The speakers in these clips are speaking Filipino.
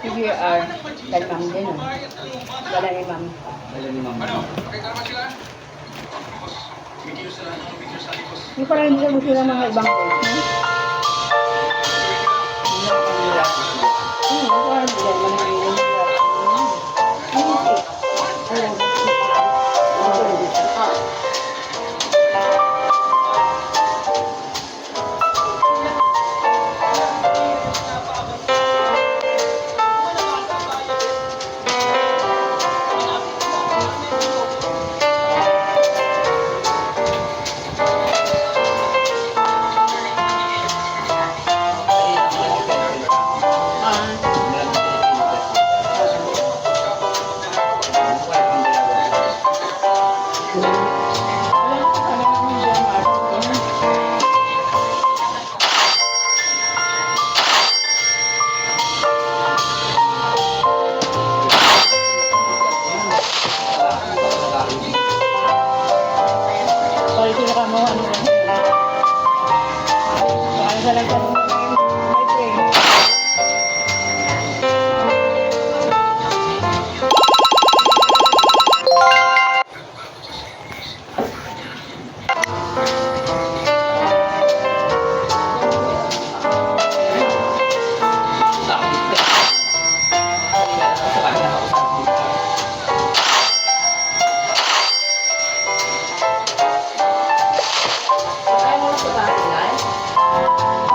CBR, kay ma'am din, oh. Wala ni ma'am. Wala ni ma'am. Hindi pala hindi gusto ng mga ibang course, no? Parang hindi naman nangyayari.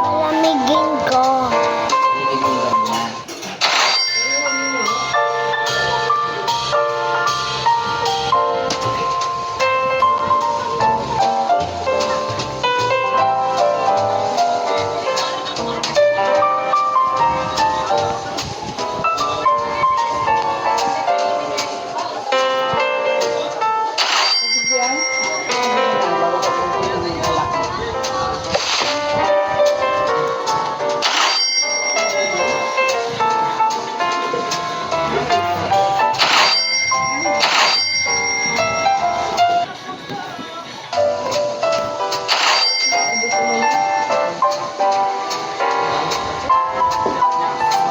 Malamigin ko.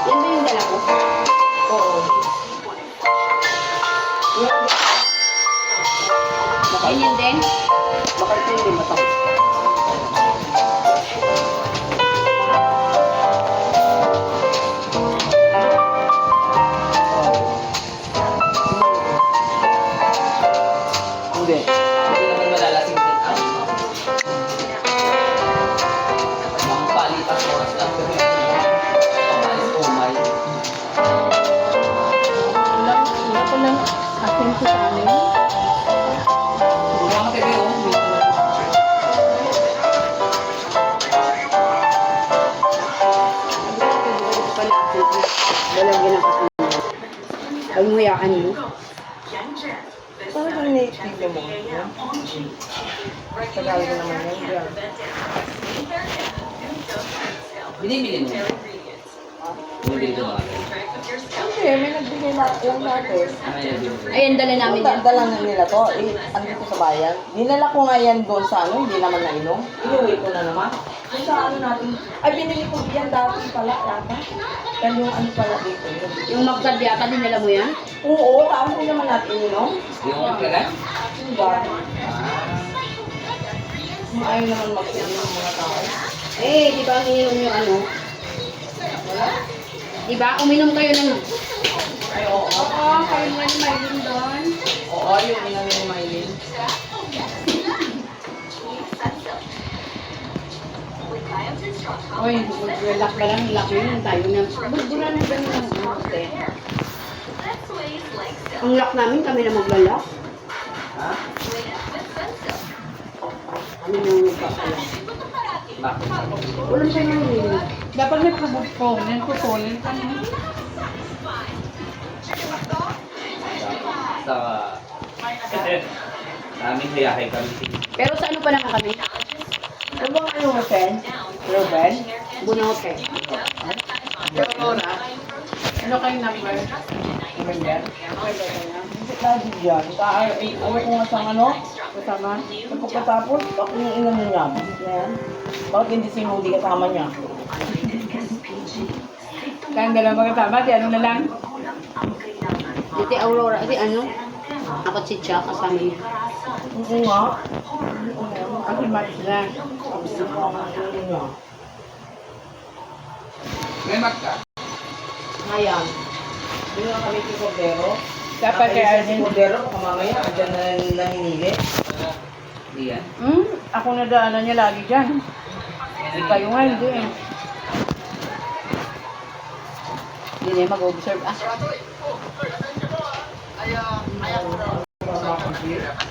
Yan ba yung dala ko? Oo. Ganyan din? Baka ito hindi matapos. Hindi. Hindi naman malalasing din ang mga palitas oras lang. Pamalis umay. Wala pa lang asin sa amin. Mga bebe oh. Walang ginakasin. Ay, nguyaan mo. Parang native mo. Tagal ko naman yan. Binibili mo. Binibili mo ba? Hindi, may nagbigay lang natin. Ano yung binibili? Ayan, dala namin yan. Dala na nila to. Andito sa bayan. Dinala ko nga yan doon sa ano, hindi naman nainom. Inuwi ko na naman. Doon sa ano natin. Ay, binili ko yan dati pala. Yata. Yan yung ano pala dito. Yung magdad yata, dinala mo yan? Oo, tapos hindi naman natin ininom. Yung magkagan? Diba? Ayaw naman mag-inom ng mga tao. Eh, di ba ang ininom yung ano? Di ba? Uminom kayo ng... Ay, oo. Oo, kayo nga ni Maylin doon. Oo, yung inamin ni Mylene. Oy, mag-relax ka lang, relax yun. Tayo na. Bulbula na ganun ang ate. Ang lock namin, kami na maglalak. Ha? Ano nang nagpapalak? Bakit? Walang siya nang nililig. Dapat may kubunin ko ka na. Sa... Naming hayahay kami. Pero sa ano pa naman kami? Ano bang ano mo, Fen? Ruben? Bunote. Aurora? Ano kayong number? Remember? Lagi dyan. Ayaw ko nga sa ano? Kasama? Pagkatapos, ako yung inano niya. Bakit yan? Bakit hindi si Moody kasama niya? Kayong dalawa magkasama, di ano na lang. Iti Aurora, iti ano? Ako si Cha, kasama niya. Oo nga. Kasi match na. May mat ka? Ngayon. Hindi na kami si Cordero. Dapat kaya si Cordero, baka mamaya, andyan na naninili. Hindi yan. Ako na daanan niya lagi dyan. Kayo nga, hindi eh. Hindi na mag-observe.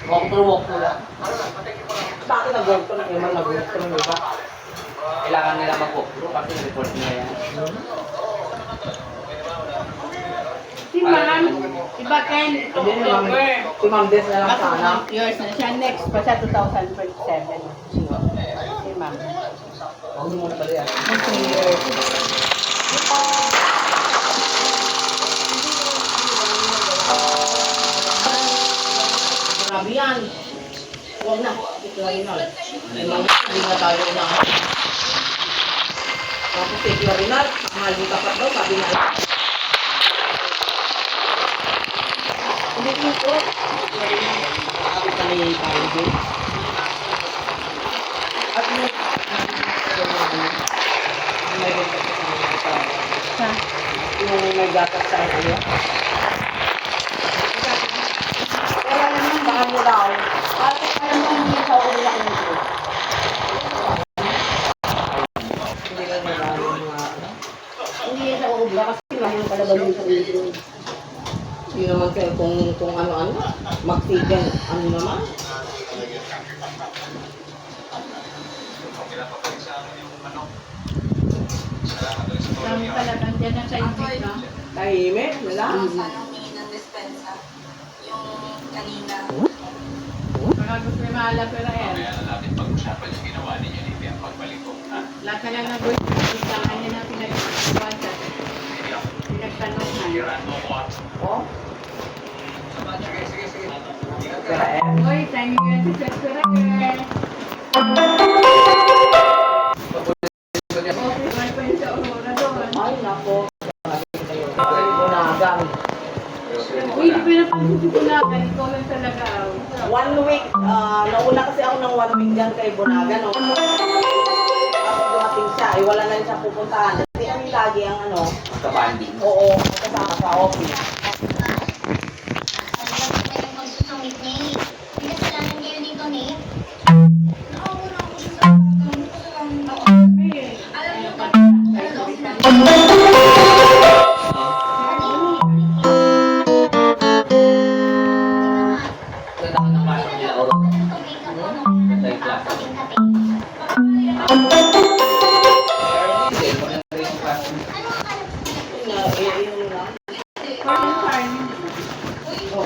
Walk through lang. Bakit nag-walk through lang naman? Nag-walk through lang ba? Kailangan nila mag-walkthrough kasi report nila yan. Si Ma'am, iba Ken, Hindi naman. Si Ma'am Des na lang sana. years na siya next pa sa 2027. Si Ma'am. Huwag mo na pala yan. Yung 3 years. Grabe yan. Huwag na. Iklayin na. Hindi na tayo na. Tapos si Clarinal, mahal yung tapat daw, sabi na. Hindi ko po. Clarinal, nakakabit na niya yung tayo din. At yung may gatas Sa yung may gatas sa ano. wala naman Baka mo daw. alam mo hindi sa ulo ako nito. Hindi ka nila yung mga ano. Hindi yan sa uubra kasi mayroon kalaban yung sa ulo. Hindi naman kayo kung ano-ano. Magsigan. Ano naman? Dami pala nandiyan na sa ibig na. Tahimik. Wala. Mga gusto may mahala pero yan. Lahat na lang nag-work. Istangan niya na pinag-iwasan. Pinagtanungan. Oh. Pero eh. Hoy, time nga si Chester eh. Okay, may pa yun sa Aurora doon. Ay, nako. Bunagan. Uy, di pinapasok si Bunagan. Ikaw lang talaga. 1 week. Nauna kasi ako ng 1 week dyan kay Bunagan. No? Tapos dumating siya. Ay, wala na rin siya pupuntahan. Kasi kami lagi ang ano. Magka-banding. Oo, kasama sa office. Ganda ka ng pasok nila, Oro. Sa class. Hindi, maganda rin yung class. Yun lang. Parang farm. Oo.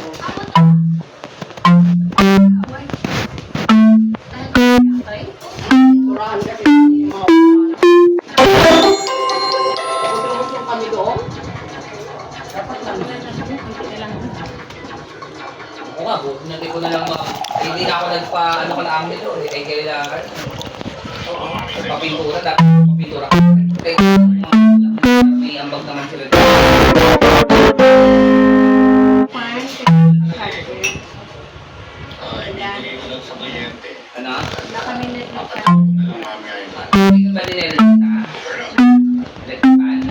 Turahan kasi yung mga gusto kami doon. Dapat lang. Oo nga, buti na hindi ko na lang hindi na ako ano ko na amin doon. Ay kailangan. Papintura, dapat papintura ka. May ambag naman sila doon. Farm. Ano? Na kami nagkita. Hindi ka ba dinelita? Electrical?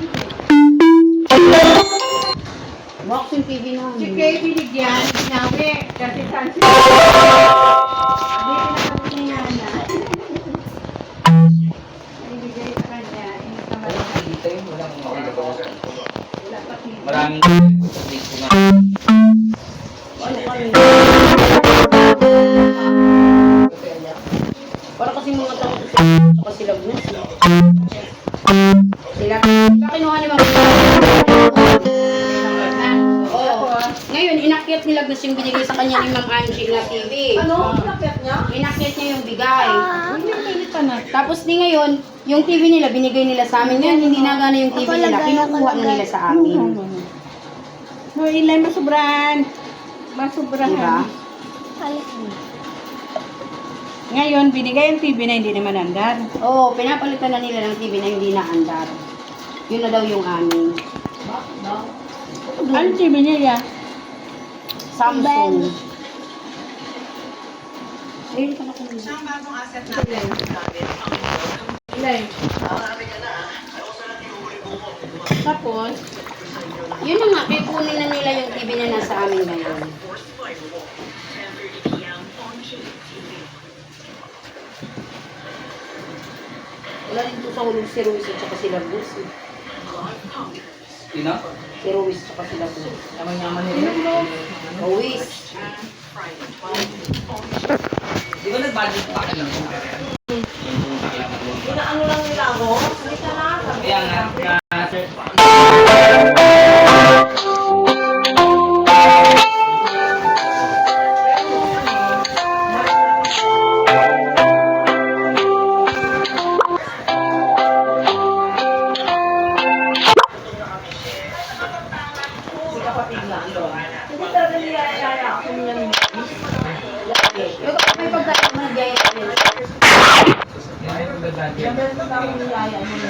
Boxing TV naman. Si Kay binigyan, sinabi. Kasi saan siya? Hindi pinakabot niya na. Ibigay sa kanya. Hindi ka malaki. Dito yun, walang makakagawa. Wala pa TV. Maraming technique ko nga. Ano kami? Para kasi mga tao sa silagnas. Sila. Kinuha ni Mama. Oo. Ngayon, inakyat ni Lagnas yung binigay sa kanya ni Ma'am Angie na TV. Ano? Nakit niya? Inakyat niya yung bigay. Hindi pilit pa na. Tapos di ngayon, yung TV nila, binigay nila sa amin. Ngayon, hindi nagana yung TV nila. Kinukuha na nila sa amin. No, ilan masubran. Masubrahan. Diba? Ngayon, binigay ang TV na hindi naman andar. Oo, pinapalitan na nila ng TV na hindi na andar. Yun na daw yung amin. Ano TV niya? Samsung. Ayun ka na kung Ilay. Tapos, yun na nga, kaya kunin na nila yung TV na nasa amin ngayon. Wala rin to sa hulog si Ruiz at saka sila Bus. Sino? Si Ruiz at saka sila Bus. Yaman-yaman nila. Ruiz. Di ba nag-budget pa ka lang? Inaano lang nila ako. Halika na. Kaya nga, Si kapatid na doon. Hindi talaga niyayaya ako nila ni Yung may pagkain mo na gaya nila. Yung meron na ako niyaya nila.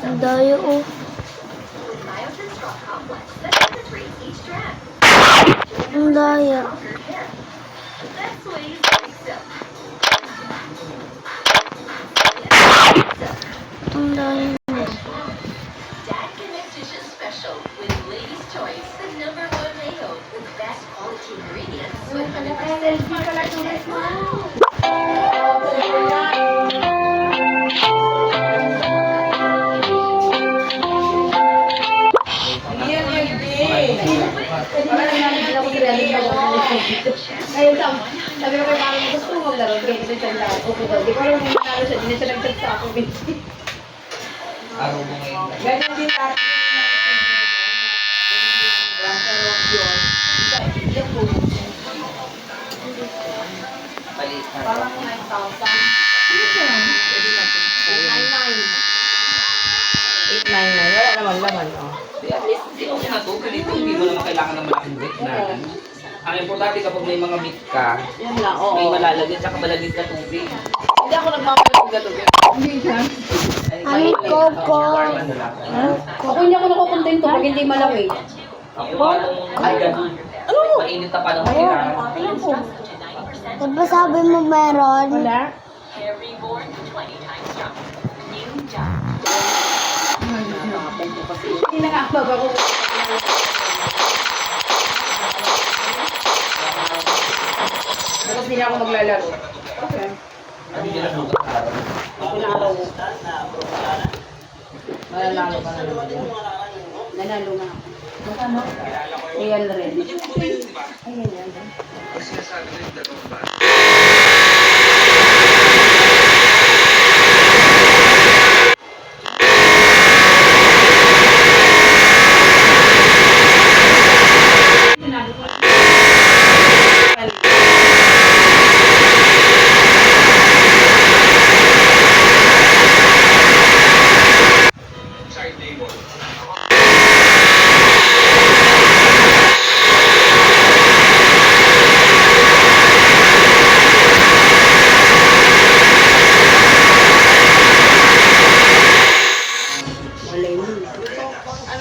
Ang dayo oh. Ang daya. Ang daya na. Dad Connect Dishes Special with Ladies' Choice, the #1 mayo with best quality ingredients with 100% Yan, LD. Wala na namin ako sinaling Ngayon sabi ko kay mami, gusto mo maglaro, ganito yung tanda ko. Di ko alam kung manalo siya, hindi siya nag-chat sa ako. araw mo ngayon. Ganyan din natin. Pero yun, isa yung Palit. Parang 9,000. Ano ba? Pwede natin. 899. 899. Wala naman laman, oh. At least, di okay na to. Ganito, hindi mo naman kailangan ng malaking bit na. Ang importante kapag may mga meat ka, Yan lang, oo. may malalagyan tsaka malagyan na tubig. Hindi ako nagmamalag gato. Hindi siya. Ay, Coco. Ako hindi ako nakukontento pag hindi malamig. Ako ay ganun. Ano? Mainit na pa ng kailangan. Alam ko. Diba sabi mo meron? Wala. Hindi na nga ako. Tapos hindi na ako maglalaro. Okay. Ano yun ang lugar araw? Ako na araw. Malalalo ka na naman yan. Nanalo nga ako. Magkano? 300. Ayun yan.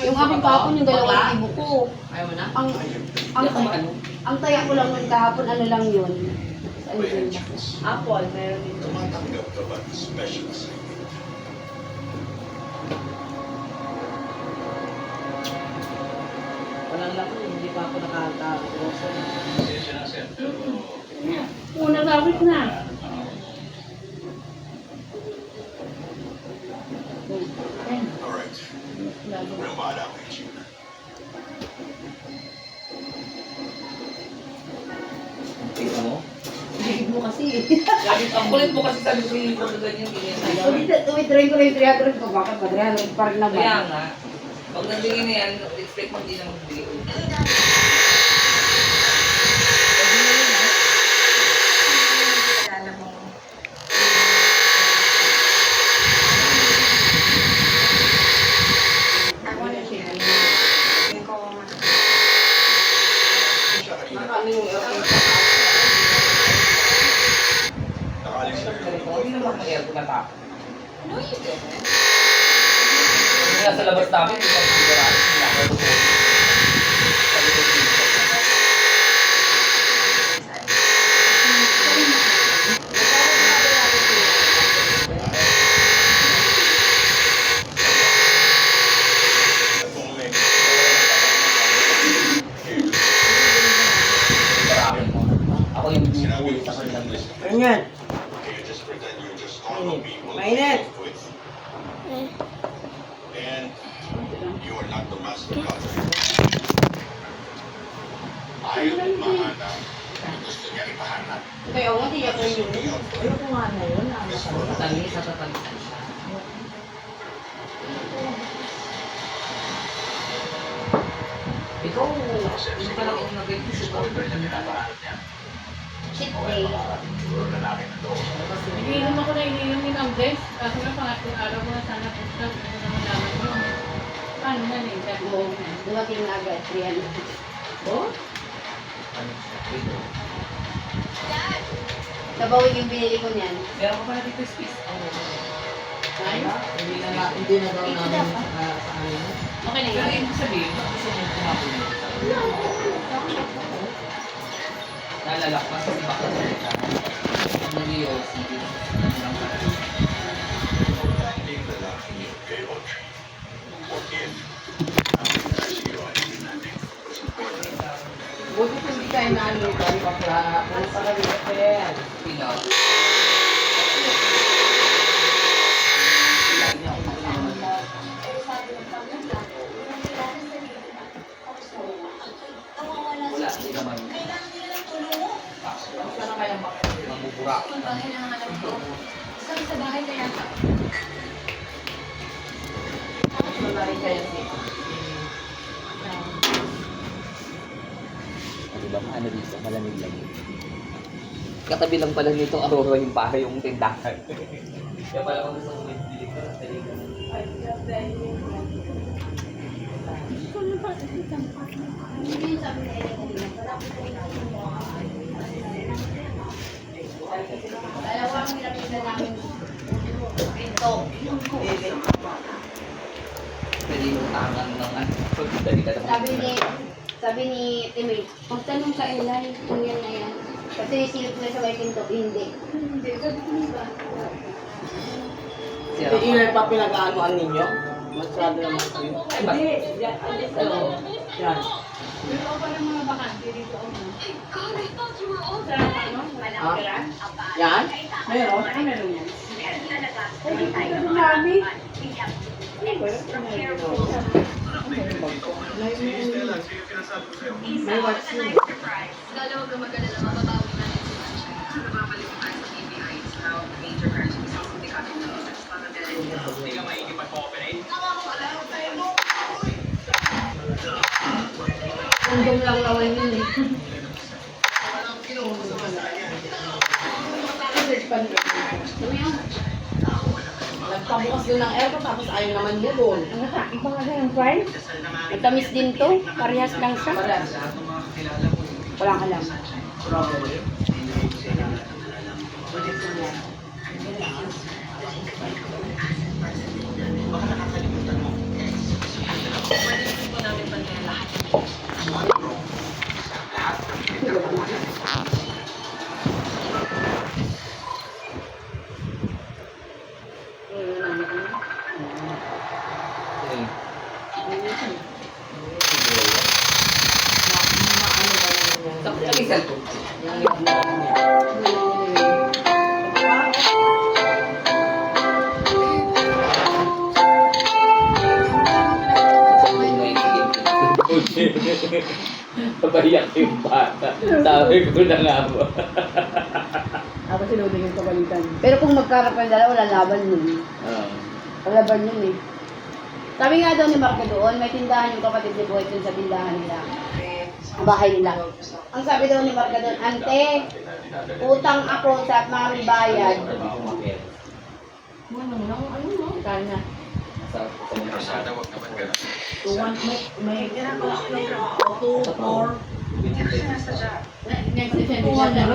Yung aking kahapon, yung dalawang ibo ko. Ayaw mo na? Ang taya ko lang nung kahapon, ano lang yun. Saan yun? Apple, meron dito. Walang laki, hindi pa ako nakatapos. una gawit na. Tingnan mo. Bigid mo kasi. Lagi, ang kulit mo kasi sabi ko yung mga ganyan. Tumitry ko na yung 300 ko. Bakit ba 300 pa rin naman? Kaya nga, pag nabigay na yan, expect mo hindi na magbigay ulit. Nakaano yung aircon sa Hindi naman mag-aircon na tapo. Hindi nasa labas namin, hindi naman sigurado. Hindi naman tumutuloy. Sa likod dito. Marami mo. Ako yung bubuli sa kanilang list. Ganyan. Mainit. Kaya ako, hindi ako yun. Ayoko nga na yun. Tamis at tatamis siya. Ikaw, hindi pa lang ako nag-get sa order na Shit day. Iniinom ako na iniinom ni Ma'am Des. Kaso na pangatlong araw ko na sana pusta. Hindi ko naman naman yun. Paano na eh? Sabi ko, Dumating na agad, 300. oh? Kabawin yung binili ko niyan. Meron ka pala dito space. Ay? Hindi na daw namin sa amin. Okay na Pero yun. ibig sabihin, gusto mo kumakulit. Nalalakpan kasi baka sa kita. Nag-i-OC. Buti kung hindi tayo na ano tayo bakla. Ano pala rin? Pinaw. Wala, hindi naman. Sana kaya Mamubura. wala rin kaya si Diba, ano dito, malamig-lamig. Katabi lang pala nito, Aurora yung para yung tindahan. Kaya pala kung gusto mo bili ko, dali ka. Dalawa ang nilapit na namin pinto. Pwede yung tangan ng ano, dali ka naman. Sabi ni Timmy, magtanong sa Eli kung yan na yan. Kasi silip na sa may pinto, hindi. Hindi, sabi ko ba? Sira Hindi ilan pa pinag-aanoan ninyo? Masyado naman kayo. Hindi. Yan. Yan. Pero ako ng mga bakante dito. God, I thought you were all Sarap ano? Ha? Yan? Meron? Ano meron yan? Mami. May watch yun. Dalawa ka mag-alala, mababawi natin si Mancha. Babalik tayo sa PBI sa major branch ng sindikato ng Business Parliament. Undong lang naman yun eh. Nagpabukas doon ng aircon tapos ayaw naman mo doon. Ang sakit pa nga ng friend. Matamis din to. Parehas lang siya. Wala. Walang alam. Lagi cellphone. Pabayak yung bata. Sabi ko na nga ba. Ako sinudin yung kabalitan. Pero kung magkarap ang dalawa, wala laban yun. Palaban yun eh. Sabi nga daw ni Marco doon, may tindahan yung kapatid ni Boy dun sa tindahan nila. Bahay nila. Ang sabi daw ni Marco doon, Ante, utang ako sa mami bayad. Kaya na. May ginagawa ko lang 2, 4. Nag-send siya ng video.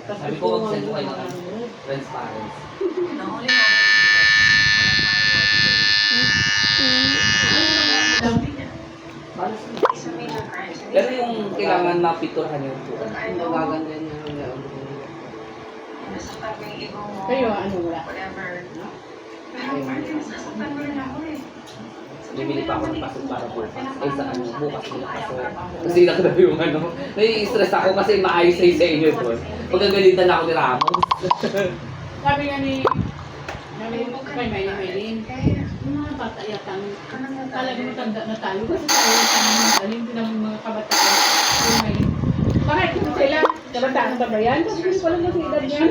Sabi ko, mag-send ko kayo ng transparency. Pero yung kailangan mapiturahan yung tuwa. Magaganda yun yung meron. Kayo, ano wala? Bibili pa ako ng pasok para bukas. Ay, sa ano, bukas ulit ako. Kasi nakita yung ano, nai-stress ako kasi maayos na sa inyo po. Pagkagalitan ako ni Ramos. Sabi nga ni kay Maylin, yung mga bata yatang talaga matanda na tayo kasi tayo yung tanong hindi naman mga kabataan. Yung Maylin. Bakit kung sila, kabataan ba ba yan? Kasi hindi ko lang kasi edad niyan.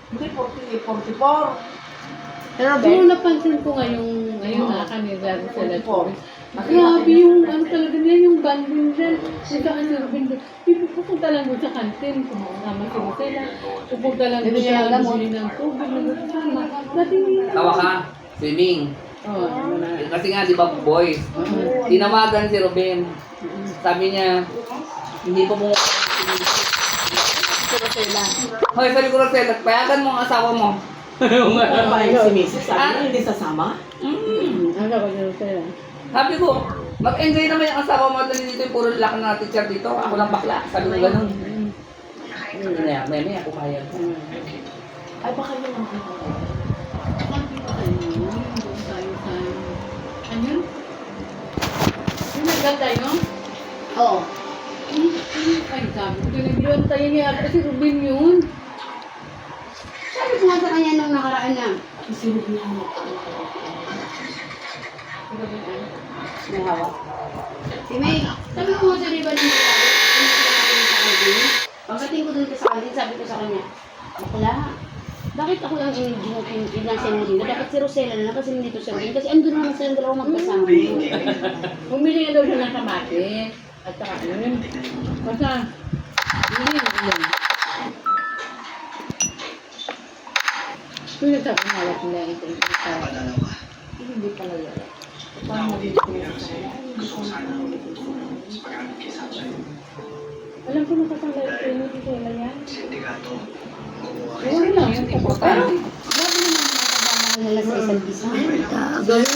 Hindi, 44. Pero napansin ko ngayong nga kanila sila. Grabe yung ano talaga nila, yung banding din. Sa ano, pupunta lang doon sa kantin, kumama si Rosela. Pupunta lang doon sa bumili ng tubig, nagkasama. Dati nila. Tawa ka, swimming. Oo, ano na. Kasi nga, di ba, boys, tinawagan si Ruben. Sabi niya, hindi pa mo Si Rosela. Hoy, sabi ko, Rosela, payagan mo ang asawa mo. Pabayag si Mrs. Sabi niya, hindi sasama. Ano ba si Rosela? Sabi ko, mag-enjoy naman yung asawa mo. Dali dito yung puro lalaki na teacher dito. Ako lang bakla. Sabi ko ganun. Maya, pumayag. Ay, baka yun ang ano. Ano yun? Yung naganda yun? Oo. Ay, sabi ko, tinigyan tayo niya kasi Ruben yun. Sabi ko nga sa kanya nung nakaraan na. Isinod niya mo. May hawak. Si May, sabi ko nga sa riba ng pagdating ko dun sa kantin, sabi ko sa kanya, bakla, bakit ako lang inasya mo dito? Dapat si Rosela na lang kasi nandito siya rin. Kasi andun naman silang dalawa magkasama. Bumili nga daw siya ng kamatis. At saka ano yun? Basta, yun yun. Kung nagsabi nga wala nila ito. Hindi pala yun. Paano mabili ko na sa kanya? Alam ko nakatanggal ito yun. Hindi ko yan yan. Oo lang. Yung Importante. Grabe naman yung mga nila sa isang isa. gawin.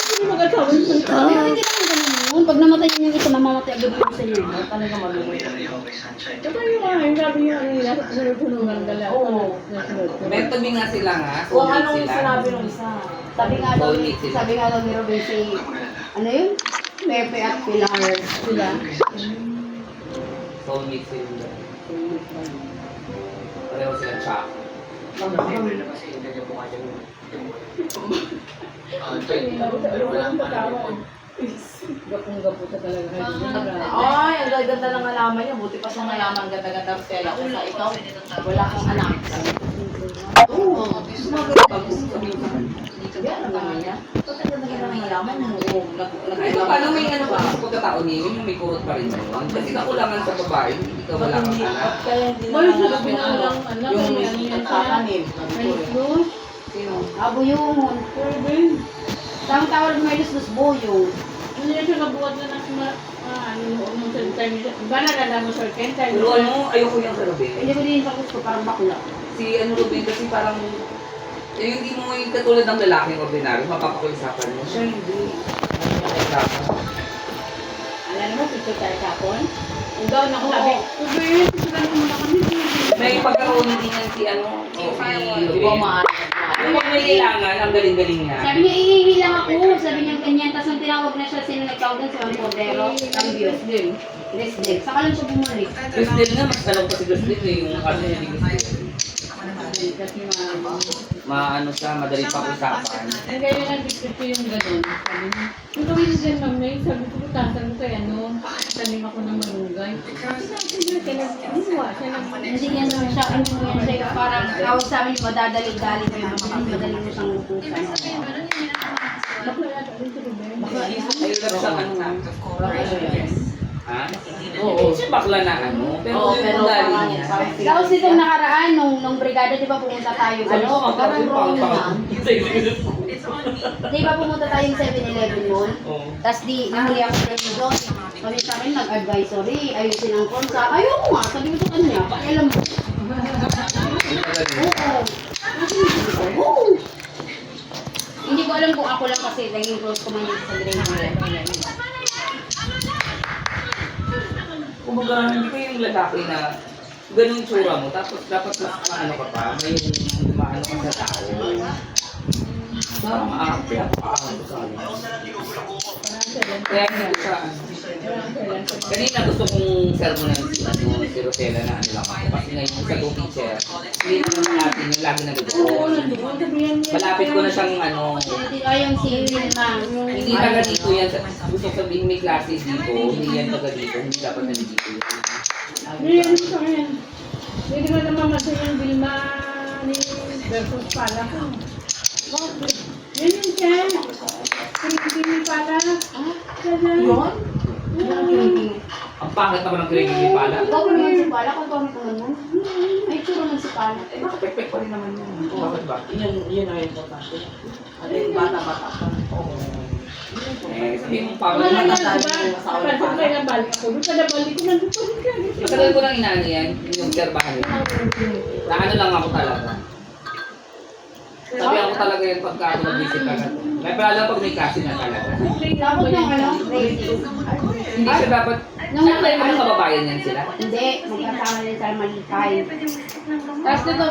Hindi mag-asawa yung salita. Pero hindi naman ganun yun. Pag namatay yung isa, mamamatay agad yung isa yun. Talaga maluloy. Saka yung mga, yung sabi yung ano nila, sunod-sunod dala. Oo. Mentobi nga sila nga. Kung soulmate anong sila. sinabi ng isa. Sabi nga daw, Soulmate sila. sabi nga daw ni Robin si, ano yun? Pepe at Pilar sila. Soulmate sila. Pareho sila chak. Gapong-gapo sa talaga. Ay, ang ganda ng alaman niya. Buti pa sa alaman, ganda-ganda Stella. Kung sa ikaw, wala kang anak. Oo. Yan ang naman niya. Ang ganda ng alaman mo. Ay, paano may ano pa sa pagkatao niya, yung may kurot pa rin naman. Kasi kakulangan sa babae, hindi ka wala kang anak. Kaya hindi Boy, naman sabi na lang, anak, yung may ano yan siya. kakanin. May luz. Abo yun. Ruben. Tawag may lus boyo. Hindi na siya nabuhat na nung sa time niya. Ba nalala mo, Sir Ken? Pero ano, ayoko yung sa Ruben. Hindi ko din pa gusto, parang bakla. Si ano Ruben kasi parang, hindi mo yung katulad ng lalaking ordinaryo, mapapakulisapan mo. Siya hindi. Alam mo, picture tayo kapon? Doon ako sabi, Ruben, picturean mo muna kami. May pagkaroon din yan si ano, si Di ba Ruben. maaari? Yung pag may kailangan, ang galing-galing niya. Sabi niya, ihihi lang ako. Sabi niya ganyan. Tapos nung tinawag na siya, sino nagtawag doon? Si Juan Cordero. Cambio. Leslie. Saka lang siya bumalik. Christine nga, mas alam ko si Christine eh, yung kaso niya ni Christine. Kasi Maano siya, madali pa usapan. ang kaya nga dikit ko yung gano'n. Sabi niya, yung gawin mo dyan, ma'am, May, sabi ko, tasan ko kay ano, tanim ako ng malunggay. Sabi niya, kinawa siya ng Hindi yan naman siya. Hindi mo yan siya. Parang tawag sa amin, madadali-dali ko yung mga madali mo siyang utusan. bakla yata rin si Ruben. Ayun lang siya ano nga. Ha? Oo. Siya bakla na ano, pero Oo, yung pero ugali parang niya. parang Tapos nitong nakaraan, nung brigada, di ba pumunta tayo? Ano, Parang wrong na. Di ba pumunta tayong 7-Eleven noon? Oo. Tapos di, nahuli ako sa inyo doon. Kami sa akin, nag-advisory, ayusin ang konsa. Ayoko nga, sabi ko sa kanya, pakialam mo. Oo. Hindi ko alam kung ako lang kasi naging close ko man dito sa grade. Kumbaga, hindi ko yung lalaki na ganun tsura mo, tapos dapat mas maano ka pa, may maano ka sa tao. Parang aapi ako ko sa akin. Kaya hindi ko sa kanina gusto kong sermonan si Rosella na ano lang ako. Kasi ngayon sa go teacher, hindi naman natin yung lagi nagdoon. Malapit ko na siyang ano, Hindi kayang singil na. hindi taga dito yan. Gusto sabihin may klase dito, hindi yan taga dito, hindi dapat nandito yan. Hindi sa akin. Hindi ko naman masaya yung Vilma ni versus Pala ko. Yan yung siya. Hindi Pala. Yun? Ang pangit naman ng training ni Pala. Ikaw ko naman si Pala, kung kami ko naman. Ay, tsura naman si Pala. Eh, nakapekpek pa rin naman yun. Bakit ba? Yun ang importante. At yung bata-bata pa. Eh, sabihin mo pa, Wala na, matagal diba? Kapag kaya nabalik ako, doon ka nabalik ko, nandun pa rin ka. matagal ko lang inaano yan, yung serbahan yun. Na ano lang ako talaga. Sabi ako talaga yun pagka ako mag-visit ka na. May pala pag may klase na talaga. Tapos yung ano, rating. Hindi siya dapat, ano tayo mga kababayan yan sila? Hindi, magkasama rin sa Malitay. Tapos dito,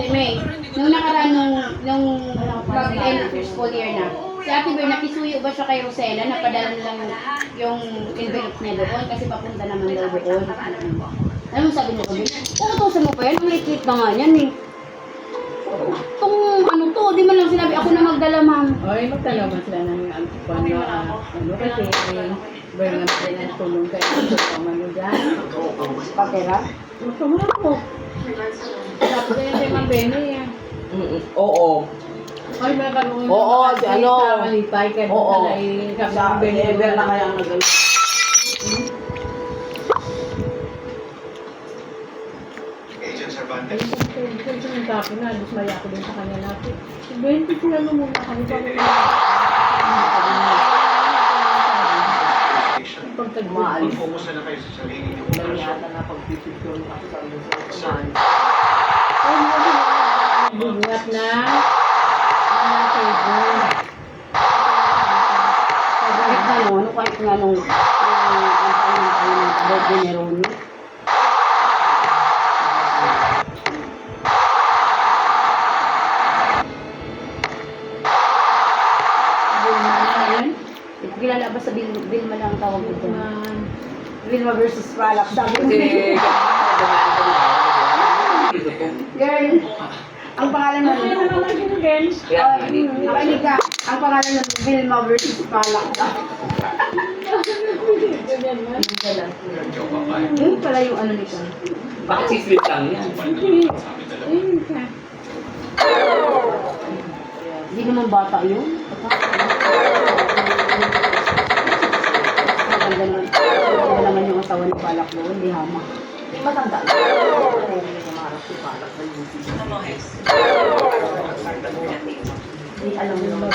May, nung nakaraan nung mag-end school year na, si Ate Bear, nakisuyo ba siya kay Rosella, napadala nilang yung envelope niya doon kasi papunta naman daw doon. Ano mo sabi niya ko, utusan mo pa yan, ang liit na nga yan eh. Itong ano to, di man lang sinabi, ako na magdala ma'am. Ay, magtalaman sila ng ano kasi Bernam sila ng tulong kayo sa pamano dyan. Patera? Gusto mo ako. Tapos na yung Ma'am Benny yan. Oo. Ay, magkaroon Oo, si ano. sa Malipay kaya Oo. pala eh. Sabi Sa ng Benny. Ever na kaya nag- Ay, kasi yung tapo na, alis maya ako din sa kanya natin. Si Benny, sila mo muna kami pa rin. Pagtagpag. Maalis. Kumusta na kayo sa sarili niyo? Dahil yata na pag-picture ako sa ano sa kumain. Ay, bubuhat na. Ang table. Kahit na no, ano kahit nga nung birthday ni Ronnie. Bulma na yan. Kilala ba sa Vilma lang ang tawag dito? Man. Vilma versus Palak. Sabi ko, Kasi, dito po. girl, ang pangalan Ano nun, naman yung girl? Kaya, nakinig ka, ang pangalan nun, Vilma versus Palak. Ganyan man. Yun pala yung ano nito. bakit sislit lang yan? Ayun ka. Hindi naman bata yun. Maganda naman yung asawa ni Palak doon, di hama. Hindi matanda. Hindi ko maharap si Palak na yung Hindi alam mo naman.